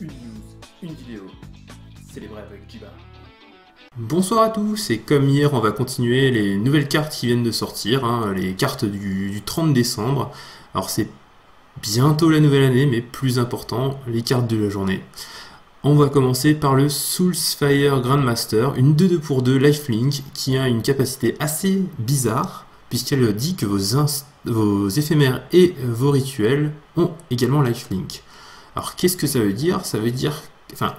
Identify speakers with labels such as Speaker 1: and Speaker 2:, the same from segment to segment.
Speaker 1: une news, une vidéo, célébrée avec Jiba.
Speaker 2: Bonsoir à tous, et comme hier on va continuer les nouvelles cartes qui viennent de sortir, les cartes du 30 décembre. Alors c'est bientôt la nouvelle année, mais plus important, les cartes de la journée. On va commencer par le Soulsfire Grandmaster, une 2-2 pour 2 lifelink qui a une capacité assez bizarre, puisqu'elle dit que vos éphémères et vos rituels ont également lifelink. Alors qu'est-ce que ça veut dire? Ça veut dire... Enfin...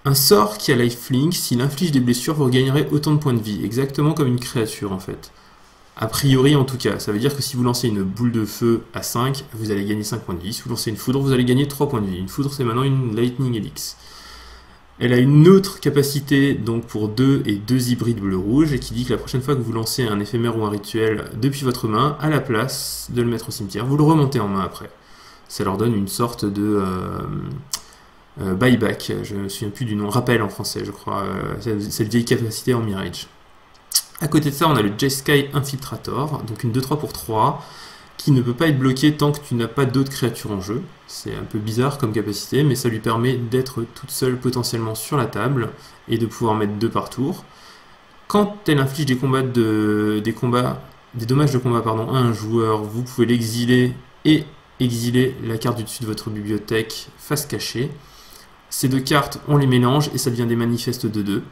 Speaker 2: Un sort qui a lifelink, s'il inflige des blessures, vous regagnerez autant de points de vie, exactement comme une créature en fait. A priori en tout cas, ça veut dire que si vous lancez une boule de feu à 5, vous allez gagner 5 points de vie. Si vous lancez une foudre, vous allez gagner 3 points de vie. Une foudre, c'est maintenant une Lightning Helix. Elle a une autre capacité, donc pour 2 et 2 hybrides bleu-rouge, et qui dit que la prochaine fois que vous lancez un éphémère ou un rituel depuis votre main, à la place de le mettre au cimetière, vous le remontez en main après. Ça leur donne une sorte de... buyback, je me souviens plus du nom, rappel en français je crois, cette vieille capacité en Mirage. À côté de ça on a le Jeskai Infiltrator, donc une 2-3 pour 3, qui ne peut pas être bloqué tant que tu n'as pas d'autres créatures en jeu. C'est un peu bizarre comme capacité, mais ça lui permet d'être toute seule potentiellement sur la table, et de pouvoir mettre 2 par tour. Quand elle inflige des dommages de combat à un joueur, vous pouvez l'exiler et exiler la carte du dessus de votre bibliothèque face cachée. Ces deux cartes, on les mélange et ça devient des manifestes de 2.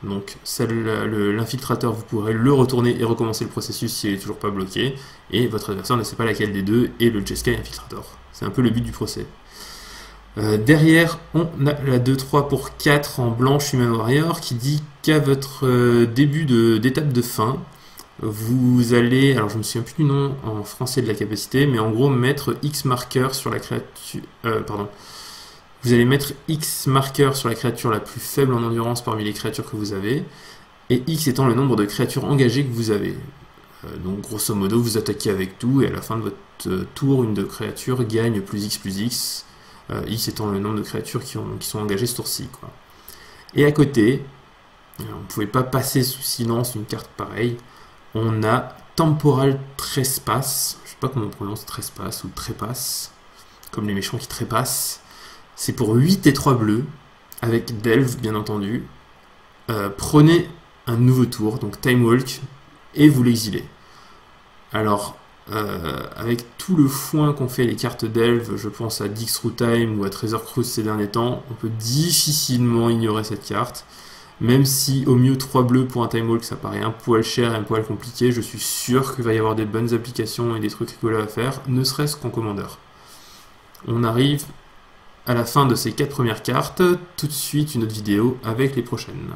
Speaker 2: Donc l'infiltrateur, vous pourrez le retourner et recommencer le processus s'il n'est toujours pas bloqué. Et votre adversaire ne sait pas laquelle des deux est le Jeskai Infiltrator. C'est un peu le but du procès. Derrière, on a la 2-3 pour 4 en blanche Human Warrior qui dit qu'à votre début d'étape de fin, vous allez, alors je me souviens plus du nom en français de la capacité, mais en gros mettre X marqueur sur la créature, vous allez mettre X marqueur sur la créature la plus faible en endurance parmi les créatures que vous avez, et X étant le nombre de créatures engagées que vous avez. Donc grosso modo, vous attaquez avec tout, et à la fin de votre tour, une de créatures gagne plus X, X étant le nombre de créatures qui sont engagées ce tour-ci, quoi. Et à côté, on ne pouvait pas passer sous silence une carte pareille, on a Temporal Trespass, je sais pas comment on prononce Trespass ou Trépasse, comme les méchants qui trépassent. C'est pour 8 et 3 bleus, avec Delve bien entendu. Prenez un nouveau tour, donc Time Walk, et vous l'exilez. Alors, avec tout le foin qu'ont fait les cartes Delve, je pense à Dix Through Time ou à Treasure Cruise ces derniers temps, on peut difficilement ignorer cette carte. Même si au mieux 3 bleus pour un Time Walk ça paraît un poil cher et un poil compliqué, je suis sûr qu'il va y avoir des bonnes applications et des trucs rigolos à faire, ne serait-ce qu'en commandeur. On arrive à la fin de ces 4 premières cartes, tout de suite une autre vidéo avec les prochaines.